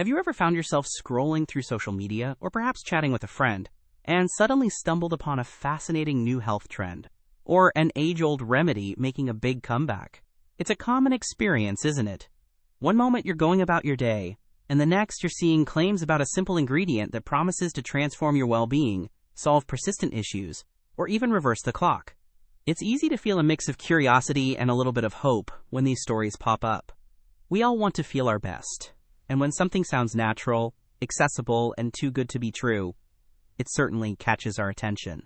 Have you ever found yourself scrolling through social media, or perhaps chatting with a friend, and suddenly stumbled upon a fascinating new health trend, or an age-old remedy making a big comeback? It's a common experience, isn't it? One moment you're going about your day, and the next you're seeing claims about a simple ingredient that promises to transform your well-being, solve persistent issues, or even reverse the clock. It's easy to feel a mix of curiosity and a little bit of hope when these stories pop up. We all want to feel our best, and when something sounds natural, accessible, and too good to be true, it certainly catches our attention.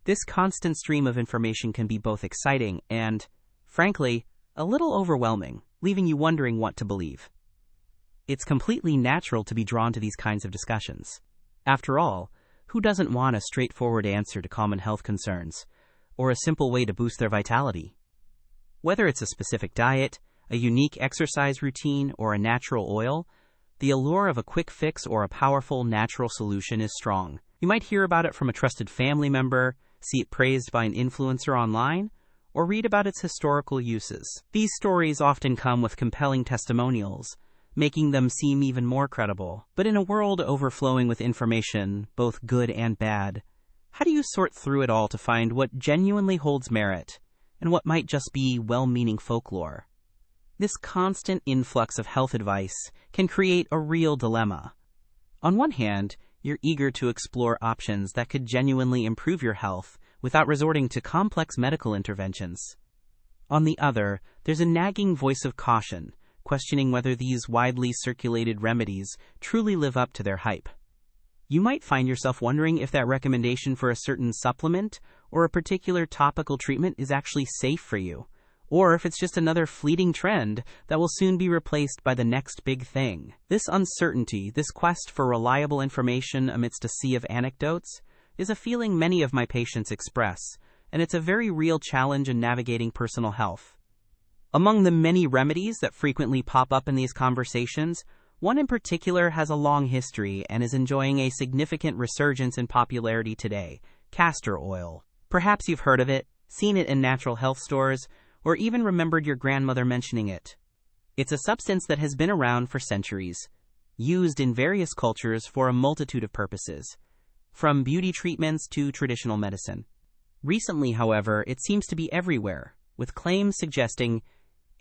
This constant stream of information can be both exciting and, frankly, a little overwhelming, leaving you wondering what to believe. It's completely natural to be drawn to these kinds of discussions. After all, who doesn't want a straightforward answer to common health concerns, or a simple way to boost their vitality? Whether it's a specific diet, a unique exercise routine, or a natural oil, the allure of a quick fix or a powerful natural solution is strong. You might hear about it from a trusted family member, see it praised by an influencer online, or read about its historical uses. These stories often come with compelling testimonials, making them seem even more credible. But in a world overflowing with information, both good and bad, how do you sort through it all to find what genuinely holds merit and what might just be well-meaning folklore? This constant influx of health advice can create a real dilemma. On one hand, you're eager to explore options that could genuinely improve your health without resorting to complex medical interventions. On the other, there's a nagging voice of caution, questioning whether these widely circulated remedies truly live up to their hype. You might find yourself wondering if that recommendation for a certain supplement or a particular topical treatment is actually safe for you, or if it's just another fleeting trend that will soon be replaced by the next big thing. This uncertainty, this quest for reliable information amidst a sea of anecdotes, is a feeling many of my patients express, and it's a very real challenge in navigating personal health. Among the many remedies that frequently pop up in these conversations, one in particular has a long history and is enjoying a significant resurgence in popularity today: castor oil. Perhaps you've heard of it, seen it in natural health stores, or even remembered your grandmother mentioning it. It's a substance that has been around for centuries, used in various cultures for a multitude of purposes, from beauty treatments to traditional medicine. Recently, however, it seems to be everywhere, with claims suggesting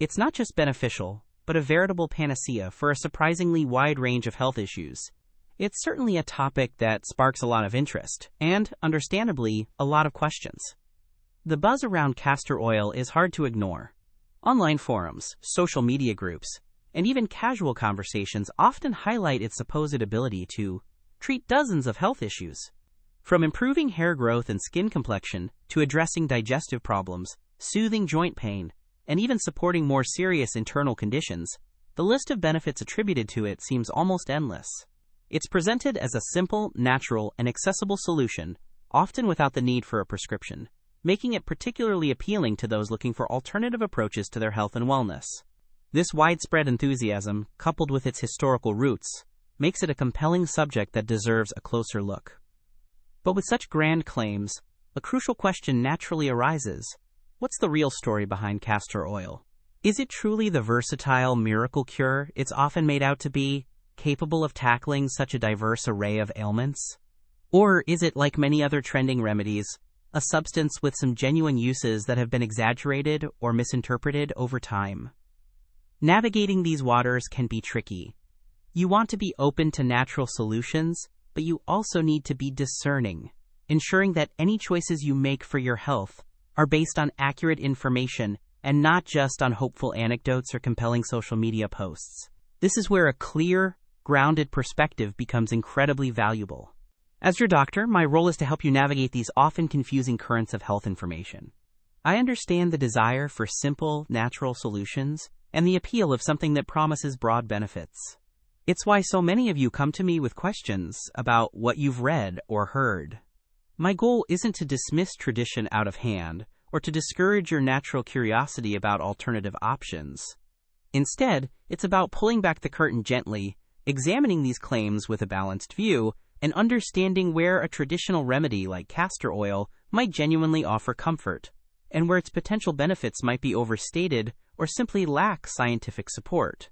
it's not just beneficial, but a veritable panacea for a surprisingly wide range of health issues. It's certainly a topic that sparks a lot of interest, and, understandably, a lot of questions. The buzz around castor oil is hard to ignore. Online forums, social media groups, and even casual conversations often highlight its supposed ability to treat dozens of health issues. From improving hair growth and skin complexion to addressing digestive problems, soothing joint pain, and even supporting more serious internal conditions, the list of benefits attributed to it seems almost endless. It's presented as a simple, natural, and accessible solution, often without the need for a prescription, making it particularly appealing to those looking for alternative approaches to their health and wellness. This widespread enthusiasm, coupled with its historical roots, makes it a compelling subject that deserves a closer look. But with such grand claims, a crucial question naturally arises. What's the real story behind castor oil? Is it truly the versatile miracle cure it's often made out to be, capable of tackling such a diverse array of ailments? Or is it, like many other trending remedies, a substance with some genuine uses that have been exaggerated or misinterpreted over time? Navigating these waters can be tricky. You want to be open to natural solutions, but you also need to be discerning, ensuring that any choices you make for your health are based on accurate information and not just on hopeful anecdotes or compelling social media posts. This is where a clear, grounded perspective becomes incredibly valuable. As your doctor, my role is to help you navigate these often confusing currents of health information. I understand the desire for simple, natural solutions and the appeal of something that promises broad benefits. It's why so many of you come to me with questions about what you've read or heard. My goal isn't to dismiss tradition out of hand or to discourage your natural curiosity about alternative options. Instead, it's about pulling back the curtain gently, examining these claims with a balanced view, and understanding where a traditional remedy like castor oil might genuinely offer comfort, and where its potential benefits might be overstated or simply lack scientific support.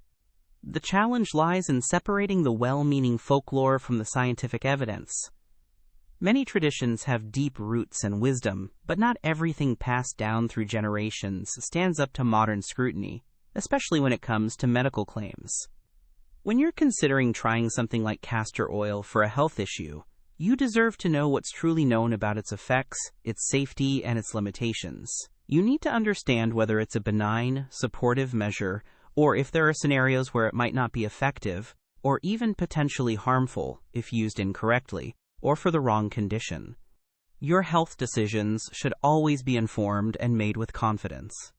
The challenge lies in separating the well-meaning folklore from the scientific evidence. Many traditions have deep roots and wisdom, but not everything passed down through generations stands up to modern scrutiny, especially when it comes to medical claims. When you're considering trying something like castor oil for a health issue, you deserve to know what's truly known about its effects, its safety, and its limitations. You need to understand whether it's a benign, supportive measure, or if there are scenarios where it might not be effective, or even potentially harmful if used incorrectly, or for the wrong condition. Your health decisions should always be informed and made with confidence.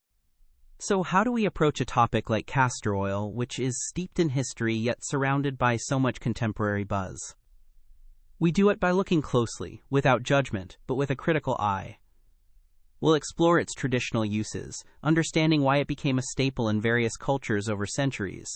So how do we approach a topic like castor oil, which is steeped in history yet surrounded by so much contemporary buzz? We do it by looking closely, without judgment, but with a critical eye. We'll explore its traditional uses, understanding why it became a staple in various cultures over centuries.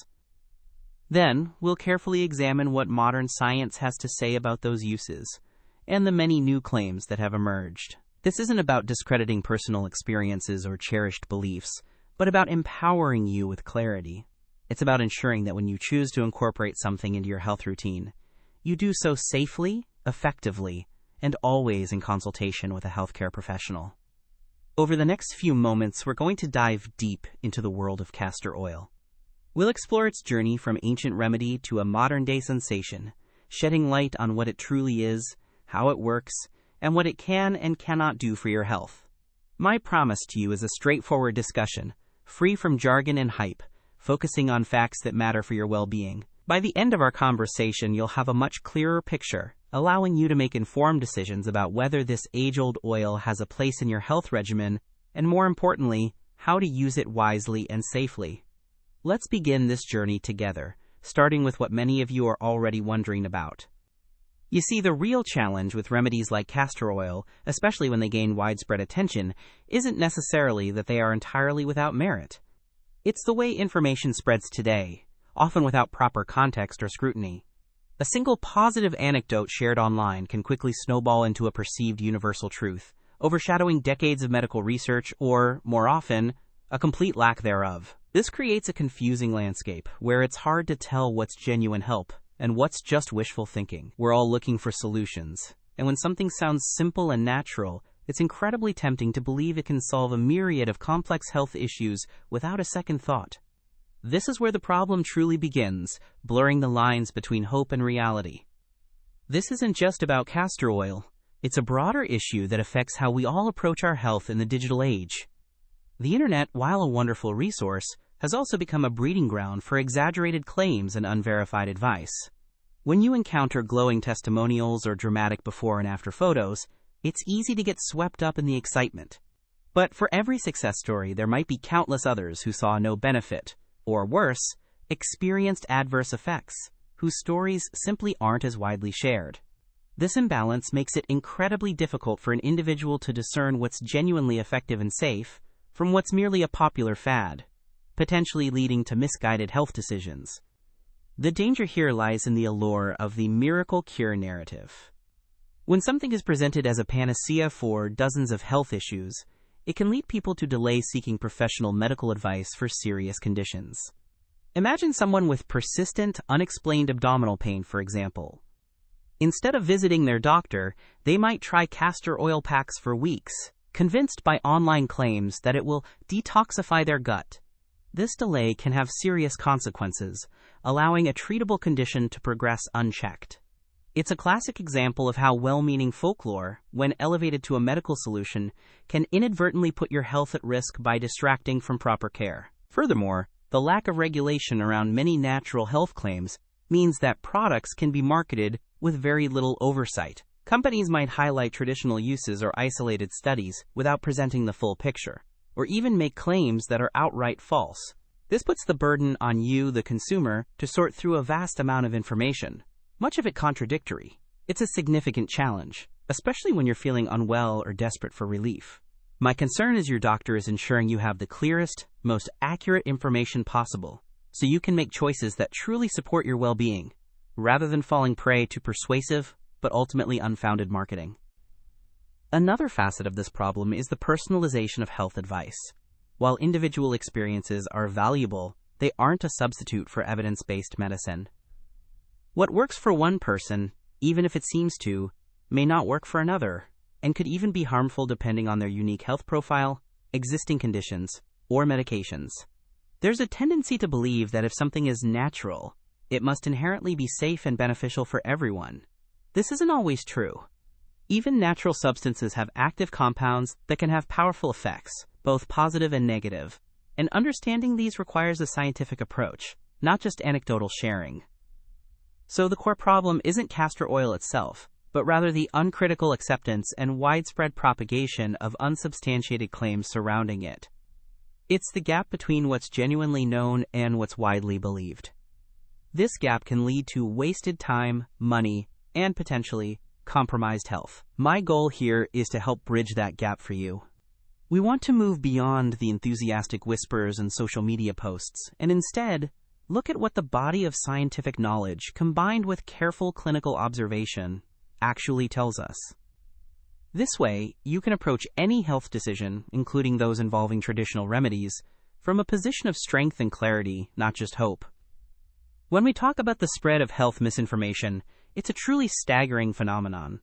Then, we'll carefully examine what modern science has to say about those uses, and the many new claims that have emerged. This isn't about discrediting personal experiences or cherished beliefs, but about empowering you with clarity. It's about ensuring that when you choose to incorporate something into your health routine, you do so safely, effectively, and always in consultation with a healthcare professional. Over the next few moments, we're going to dive deep into the world of castor oil. We'll explore its journey from ancient remedy to a modern-day sensation, shedding light on what it truly is, how it works, and what it can and cannot do for your health. My promise to you is a straightforward discussion, free from jargon and hype, focusing on facts that matter for your well-being. By the end of our conversation, you'll have a much clearer picture, allowing you to make informed decisions about whether this age-old oil has a place in your health regimen, and more importantly, how to use it wisely and safely. Let's begin this journey together, starting with what many of you are already wondering about. You see, the real challenge with remedies like castor oil, especially when they gain widespread attention, isn't necessarily that they are entirely without merit. It's the way information spreads today, often without proper context or scrutiny. A single positive anecdote shared online can quickly snowball into a perceived universal truth, overshadowing decades of medical research or, more often, a complete lack thereof. This creates a confusing landscape where it's hard to tell what's genuine help and what's just wishful thinking. We're all looking for solutions, and when something sounds simple and natural, it's incredibly tempting to believe it can solve a myriad of complex health issues without a second thought. This is where the problem truly begins, blurring the lines between hope and reality. This isn't just about castor oil. It's a broader issue that affects how we all approach our health in the digital age. The internet, while a wonderful resource, has also become a breeding ground for exaggerated claims and unverified advice. When you encounter glowing testimonials or dramatic before and after photos, it's easy to get swept up in the excitement. But for every success story, there might be countless others who saw no benefit, or worse, experienced adverse effects, whose stories simply aren't as widely shared. This imbalance makes it incredibly difficult for an individual to discern what's genuinely effective and safe from what's merely a popular fad, potentially leading to misguided health decisions. The danger here lies in the allure of the miracle cure narrative. When something is presented as a panacea for dozens of health issues, it can lead people to delay seeking professional medical advice for serious conditions. Imagine someone with persistent, unexplained abdominal pain, for example. Instead of visiting their doctor, they might try castor oil packs for weeks, convinced by online claims that it will detoxify their gut. This delay can have serious consequences, allowing a treatable condition to progress unchecked. It's a classic example of how well-meaning folklore, when elevated to a medical solution, can inadvertently put your health at risk by distracting from proper care. Furthermore, the lack of regulation around many natural health claims means that products can be marketed with very little oversight. Companies might highlight traditional uses or isolated studies without presenting the full picture, or even make claims that are outright false. This puts the burden on you, the consumer, to sort through a vast amount of information, much of it contradictory. It's a significant challenge, especially when you're feeling unwell or desperate for relief. My concern is your doctor is ensuring you have the clearest, most accurate information possible, so you can make choices that truly support your well-being, rather than falling prey to persuasive, but ultimately unfounded marketing. Another facet of this problem is the personalization of health advice. While individual experiences are valuable, they aren't a substitute for evidence-based medicine. What works for one person, even if it seems to, may not work for another, and could even be harmful depending on their unique health profile, existing conditions, or medications. There's a tendency to believe that if something is natural, it must inherently be safe and beneficial for everyone. This isn't always true. Even natural substances have active compounds that can have powerful effects, both positive and negative, and understanding these requires a scientific approach, not just anecdotal sharing. So the core problem isn't castor oil itself, but rather the uncritical acceptance and widespread propagation of unsubstantiated claims surrounding it. It's the gap between what's genuinely known and what's widely believed. This gap can lead to wasted time, money, and potentially compromised health. My goal here is to help bridge that gap for you. We want to move beyond the enthusiastic whispers and social media posts, and instead, look at what the body of scientific knowledge, combined with careful clinical observation, actually tells us. This way, you can approach any health decision, including those involving traditional remedies, from a position of strength and clarity, not just hope. When we talk about the spread of health misinformation, it's a truly staggering phenomenon.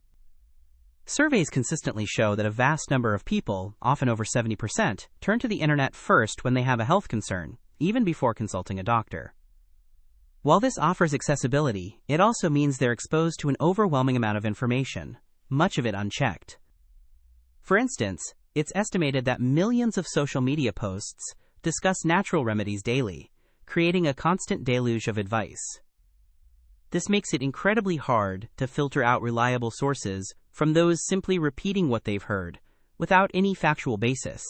Surveys consistently show that a vast number of people, often over 70%, turn to the internet first when they have a health concern, even before consulting a doctor. While this offers accessibility, it also means they're exposed to an overwhelming amount of information, much of it unchecked. For instance, it's estimated that millions of social media posts discuss natural remedies daily, creating a constant deluge of advice. This makes it incredibly hard to filter out reliable sources from those simply repeating what they've heard, without any factual basis.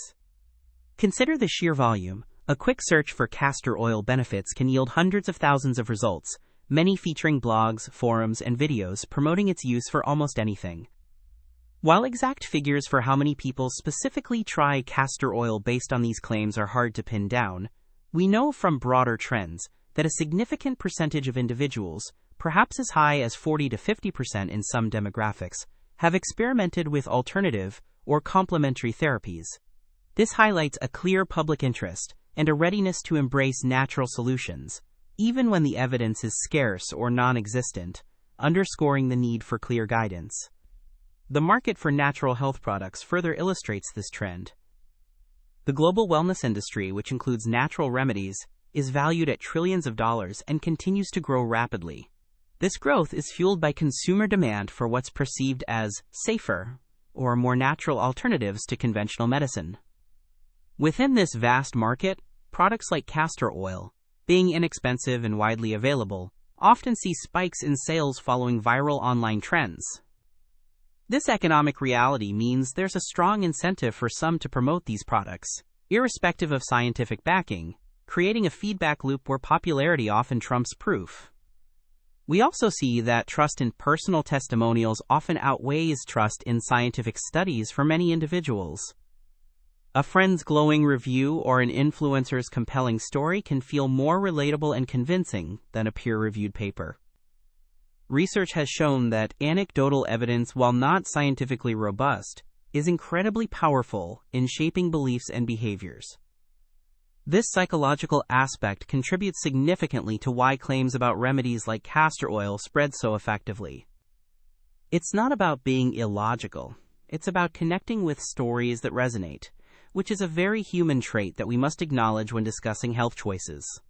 Consider the sheer volume. A quick search for castor oil benefits can yield hundreds of thousands of results, many featuring blogs, forums, and videos promoting its use for almost anything. While exact figures for how many people specifically try castor oil based on these claims are hard to pin down, we know from broader trends that a significant percentage of individuals, perhaps as high as 40 to 50% in some demographics, have experimented with alternative or complementary therapies. This highlights a clear public interest and a readiness to embrace natural solutions, even when the evidence is scarce or non-existent, underscoring the need for clear guidance. The market for natural health products further illustrates this trend. The global wellness industry, which includes natural remedies, is valued at trillions of dollars and continues to grow rapidly. This growth is fueled by consumer demand for what's perceived as safer or more natural alternatives to conventional medicine. Within this vast market, products like castor oil, being inexpensive and widely available, often see spikes in sales following viral online trends. This economic reality means there's a strong incentive for some to promote these products, irrespective of scientific backing, creating a feedback loop where popularity often trumps proof. We also see that trust in personal testimonials often outweighs trust in scientific studies for many individuals. A friend's glowing review or an influencer's compelling story can feel more relatable and convincing than a peer-reviewed paper. Research has shown that anecdotal evidence, while not scientifically robust, is incredibly powerful in shaping beliefs and behaviors. This psychological aspect contributes significantly to why claims about remedies like castor oil spread so effectively. It's not about being illogical. It's about connecting with stories that resonate, which is a very human trait that we must acknowledge when discussing health choices.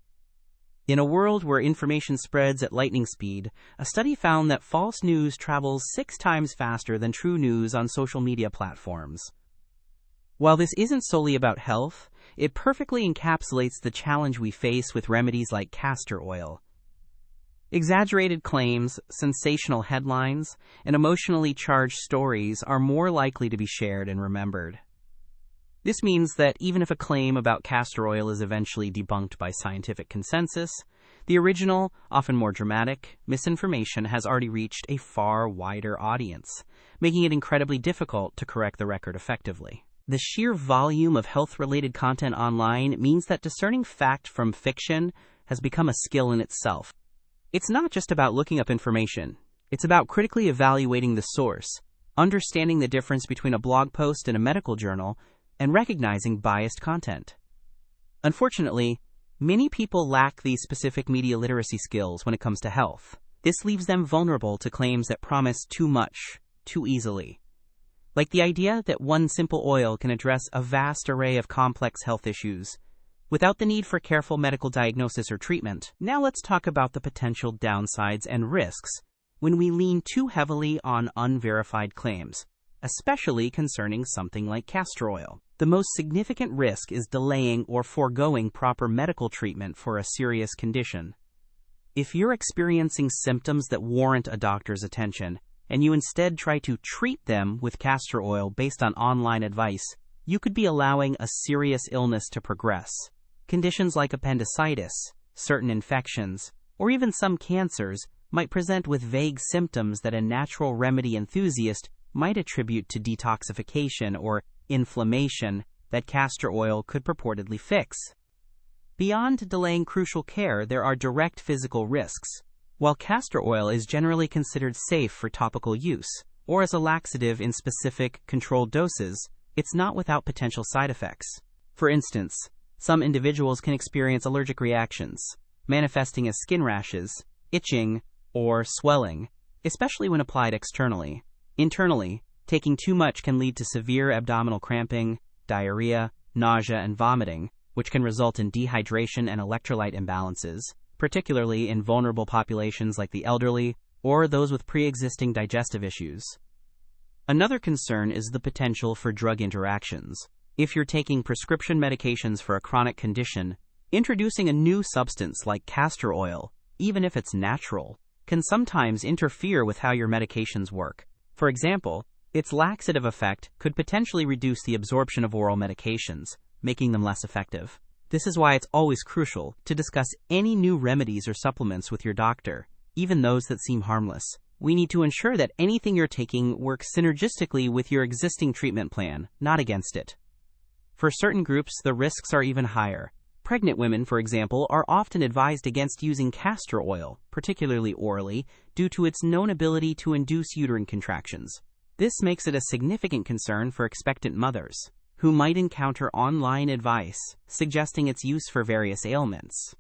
In a world where information spreads at lightning speed, a study found that false news travels 6 times faster than true news on social media platforms. While this isn't solely about health, it perfectly encapsulates the challenge we face with remedies like castor oil. Exaggerated claims, sensational headlines, and emotionally charged stories are more likely to be shared and remembered. This means that even if a claim about castor oil is eventually debunked by scientific consensus, the original, often more dramatic, misinformation has already reached a far wider audience, making it incredibly difficult to correct the record effectively. The sheer volume of health-related content online means that discerning fact from fiction has become a skill in itself. It's not just about looking up information. It's about critically evaluating the source, understanding the difference between a blog post and a medical journal, and recognizing biased content. Unfortunately, Many people lack these specific media literacy skills when it comes to health. This leaves them vulnerable to claims that promise too much, too easily. Like the idea that one simple oil can address a vast array of complex health issues without the need for careful medical diagnosis or treatment. Now let's talk about the potential downsides and risks when we lean too heavily on unverified claims, especially concerning something like castor oil. The most significant risk is delaying or foregoing proper medical treatment for a serious condition. If you're experiencing symptoms that warrant a doctor's attention, and you instead try to treat them with castor oil based on online advice, you could be allowing a serious illness to progress. Conditions like appendicitis, certain infections, or even some cancers might present with vague symptoms that a natural remedy enthusiast might attribute to detoxification or inflammation that castor oil could purportedly fix. Beyond delaying crucial care, there are direct physical risks. While castor oil is generally considered safe for topical use, or as a laxative in specific, controlled doses, it's not without potential side effects. For instance, some individuals can experience allergic reactions, manifesting as skin rashes, itching, or swelling, especially when applied externally. Internally, taking too much can lead to severe abdominal cramping, diarrhea, nausea, and vomiting, which can result in dehydration and electrolyte imbalances, particularly in vulnerable populations like the elderly or those with pre-existing digestive issues. Another concern is the potential for drug interactions. If you're taking prescription medications for a chronic condition, introducing a new substance like castor oil, even if it's natural, can sometimes interfere with how your medications work. For example, its laxative effect could potentially reduce the absorption of oral medications, making them less effective. This is why it's always crucial to discuss any new remedies or supplements with your doctor, even those that seem harmless. We need to ensure that anything you're taking works synergistically with your existing treatment plan, not against it. For certain groups, the risks are even higher. Pregnant women, for example, are often advised against using castor oil, particularly orally, due to its known ability to induce uterine contractions. This makes it a significant concern for expectant mothers, who might encounter online advice suggesting its use for various ailments.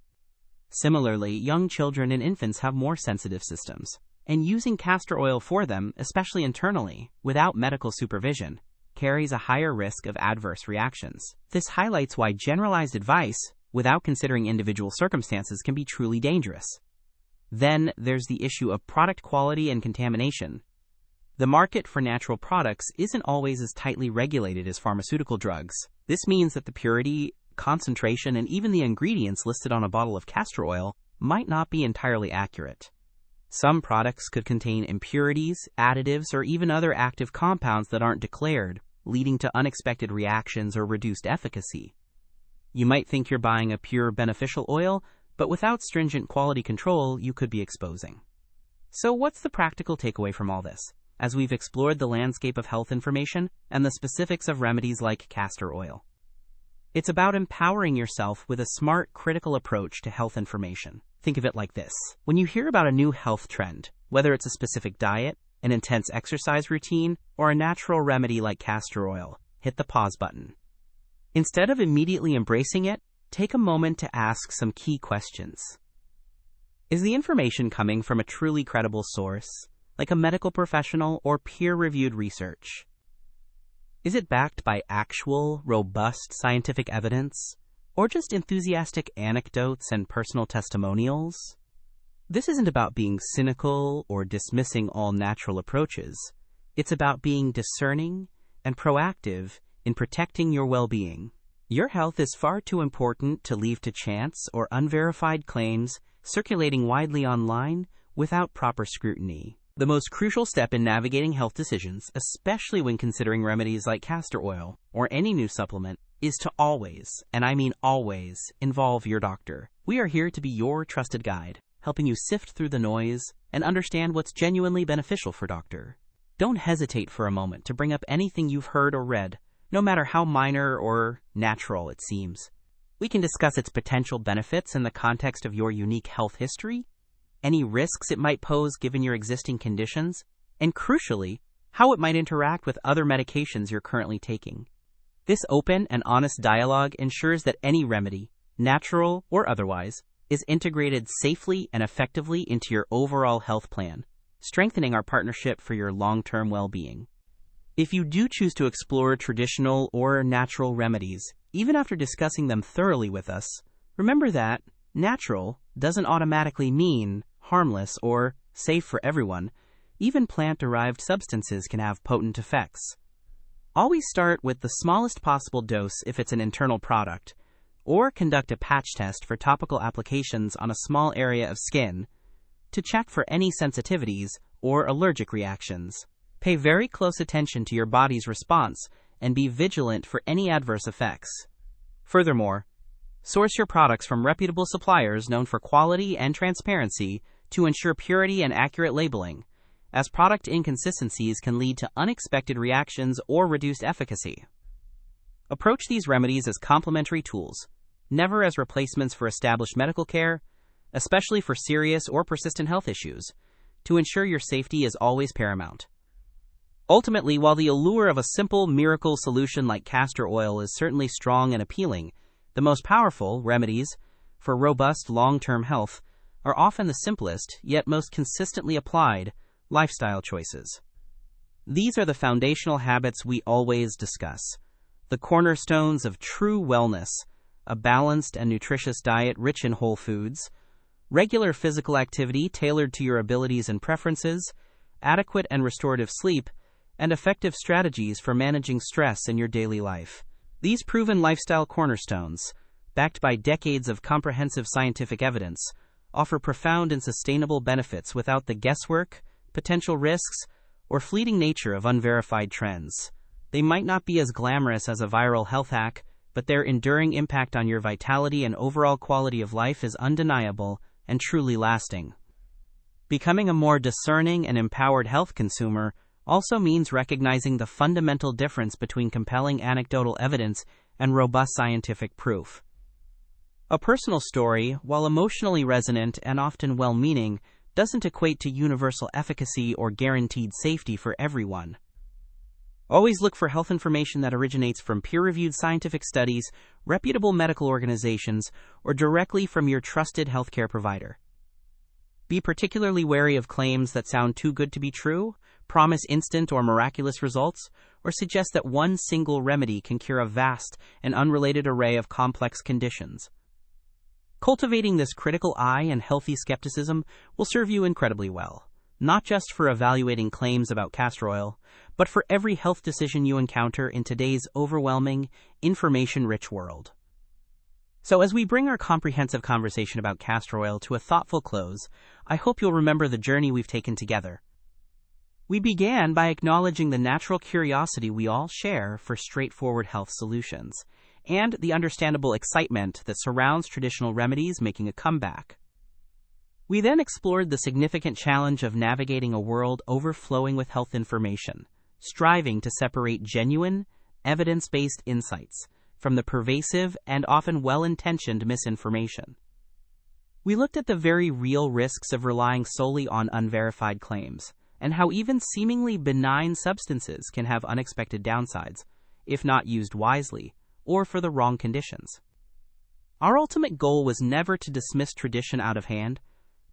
Similarly, young children and infants have more sensitive systems, and using castor oil for them, especially internally, without medical supervision, carries a higher risk of adverse reactions. This highlights why generalized advice, without considering individual circumstances, can be truly dangerous. Then there's the issue of product quality and contamination. The market for natural products isn't always as tightly regulated as pharmaceutical drugs. This means that the purity, concentration, and even the ingredients listed on a bottle of castor oil might not be entirely accurate. Some products could contain impurities, additives, or even other active compounds that aren't declared, leading to unexpected reactions or reduced efficacy. You might think you're buying a pure beneficial oil, but without stringent quality control, you could be exposing. So what's the practical takeaway from all this, as we've explored the landscape of health information and the specifics of remedies like castor oil? It's about empowering yourself with a smart, critical approach to health information. Think of it like this. When you hear about a new health trend, whether it's a specific diet, an intense exercise routine, or a natural remedy like castor oil, hit the pause button. Instead of immediately embracing it, take a moment to ask some key questions. Is the information coming from a truly credible source, like a medical professional or peer-reviewed research? Is it backed by actual, robust scientific evidence, or just enthusiastic anecdotes and personal testimonials? This isn't about being cynical or dismissing all natural approaches. It's about being discerning and proactive in protecting your well-being. Your health is far too important to leave to chance or unverified claims circulating widely online without proper scrutiny. The most crucial step in navigating health decisions, especially when considering remedies like castor oil or any new supplement, is to always, and I mean always, involve your doctor. We are here to be your trusted guide, helping you sift through the noise and understand what's genuinely beneficial for doctor. Don't hesitate for a moment to bring up anything you've heard or read, no matter how minor or natural it seems. We can discuss its potential benefits in the context of your unique health history, any risks it might pose given your existing conditions, and crucially, how it might interact with other medications you're currently taking. This open and honest dialogue ensures that any remedy, natural or otherwise, is integrated safely and effectively into your overall health plan, strengthening our partnership for your long-term well-being. If you do choose to explore traditional or natural remedies, even after discussing them thoroughly with us, remember that natural doesn't automatically mean harmless or safe for everyone. Even plant-derived substances can have potent effects. Always start with the smallest possible dose if it's an internal product, or conduct a patch test for topical applications on a small area of skin to check for any sensitivities or allergic reactions. Pay very close attention to your body's response and be vigilant for any adverse effects. Furthermore, source your products from reputable suppliers known for quality and transparency to ensure purity and accurate labeling, as product inconsistencies can lead to unexpected reactions or reduced efficacy. Approach these remedies as complementary tools, never as replacements for established medical care, especially for serious or persistent health issues, to ensure your safety is always paramount. Ultimately, while the allure of a simple miracle solution like castor oil is certainly strong and appealing, the most powerful remedies for robust long-term health are often the simplest, yet most consistently applied, lifestyle choices. These are the foundational habits we always discuss, the cornerstones of true wellness: a balanced and nutritious diet rich in whole foods, regular physical activity tailored to your abilities and preferences, adequate and restorative sleep, and effective strategies for managing stress in your daily life. These proven lifestyle cornerstones, backed by decades of comprehensive scientific evidence, offer profound and sustainable benefits without the guesswork, potential risks, or fleeting nature of unverified trends. They might not be as glamorous as a viral health hack, but their enduring impact on your vitality and overall quality of life is undeniable and truly lasting. Becoming a more discerning and empowered health consumer also means recognizing the fundamental difference between compelling anecdotal evidence and robust scientific proof. A personal story, while emotionally resonant and often well-meaning, doesn't equate to universal efficacy or guaranteed safety for everyone. Always look for health information that originates from peer-reviewed scientific studies, reputable medical organizations, or directly from your trusted healthcare provider. Be particularly wary of claims that sound too good to be true, promise instant or miraculous results, or suggest that one single remedy can cure a vast and unrelated array of complex conditions. Cultivating this critical eye and healthy skepticism will serve you incredibly well, not just for evaluating claims about castor oil, but for every health decision you encounter in today's overwhelming, information-rich world. So as we bring our comprehensive conversation about castor oil to a thoughtful close, I hope you'll remember the journey we've taken together. We began by acknowledging the natural curiosity we all share for straightforward health solutions, and the understandable excitement that surrounds traditional remedies making a comeback. We then explored the significant challenge of navigating a world overflowing with health information, striving to separate genuine, evidence-based insights from the pervasive and often well-intentioned misinformation. We looked at the very real risks of relying solely on unverified claims, and how even seemingly benign substances can have unexpected downsides, if not used wisely, or for the wrong conditions. Our ultimate goal was never to dismiss tradition out of hand,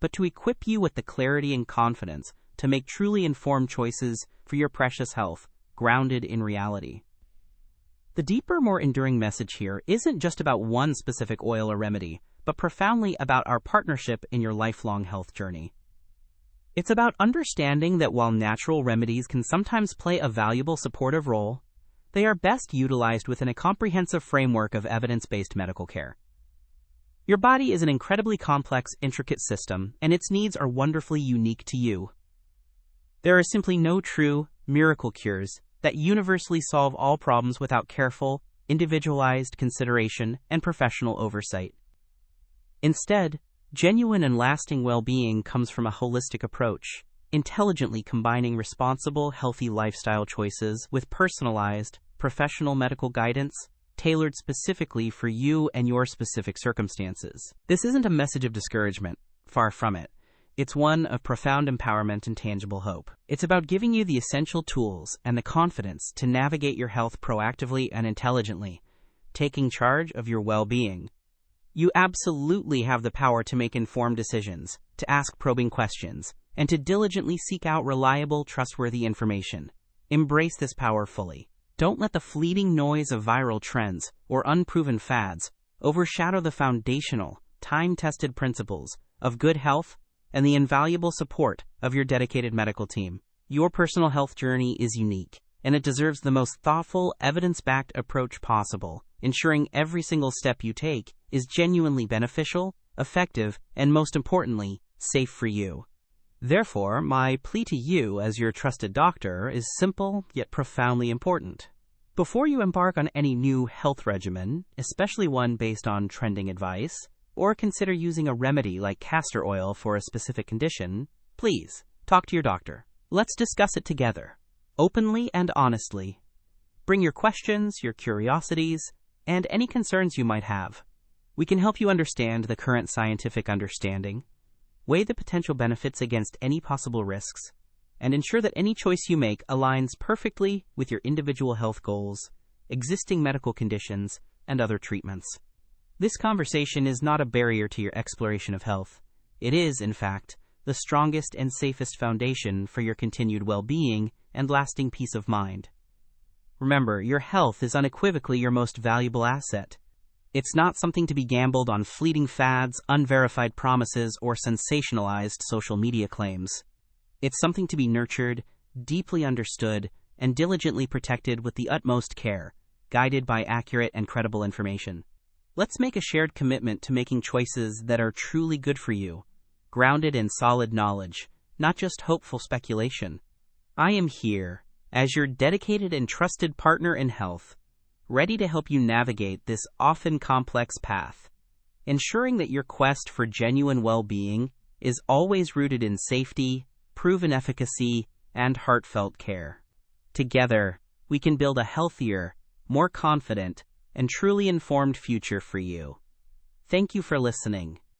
but to equip you with the clarity and confidence to make truly informed choices for your precious health, grounded in reality. The deeper, more enduring message here isn't just about one specific oil or remedy, but profoundly about our partnership in your lifelong health journey. It's about understanding that while natural remedies can sometimes play a valuable supportive role, they are best utilized within a comprehensive framework of evidence-based medical care. Your body is an incredibly complex, intricate system, and its needs are wonderfully unique to you. There are simply no true, miracle cures that universally solve all problems without careful, individualized consideration and professional oversight. Instead, genuine and lasting well-being comes from a holistic approach, intelligently combining responsible, healthy lifestyle choices with personalized, professional medical guidance tailored specifically for you and your specific circumstances. This isn't a message of discouragement, far from it. It's one of profound empowerment and tangible hope. It's about giving you the essential tools and the confidence to navigate your health proactively and intelligently, taking charge of your well-being. You absolutely have the power to make informed decisions, to ask probing questions, and to diligently seek out reliable, trustworthy information. Embrace this power fully. Don't let the fleeting noise of viral trends or unproven fads overshadow the foundational, time-tested principles of good health and the invaluable support of your dedicated medical team. Your personal health journey is unique, and it deserves the most thoughtful, evidence-backed approach possible, ensuring every single step you take is genuinely beneficial, effective, and most importantly, safe for you. Therefore, my plea to you as your trusted doctor is simple yet profoundly important. Before you embark on any new health regimen, especially one based on trending advice, or consider using a remedy like castor oil for a specific condition, please talk to your doctor. Let's discuss it together, openly and honestly. Bring your questions, your curiosities, and any concerns you might have. We can help you understand the current scientific understanding, weigh the potential benefits against any possible risks, and ensure that any choice you make aligns perfectly with your individual health goals, existing medical conditions, and other treatments. This conversation is not a barrier to your exploration of health. It is, in fact, the strongest and safest foundation for your continued well-being and lasting peace of mind. Remember, your health is unequivocally your most valuable asset. It's not something to be gambled on fleeting fads, unverified promises, or sensationalized social media claims. It's something to be nurtured, deeply understood, and diligently protected with the utmost care, guided by accurate and credible information. Let's make a shared commitment to making choices that are truly good for you, grounded in solid knowledge, not just hopeful speculation. I am here, as your dedicated and trusted partner in health, ready to help you navigate this often complex path, ensuring that your quest for genuine well-being is always rooted in safety, proven efficacy, and heartfelt care. Together, we can build a healthier, more confident, and truly informed future for you. Thank you for listening.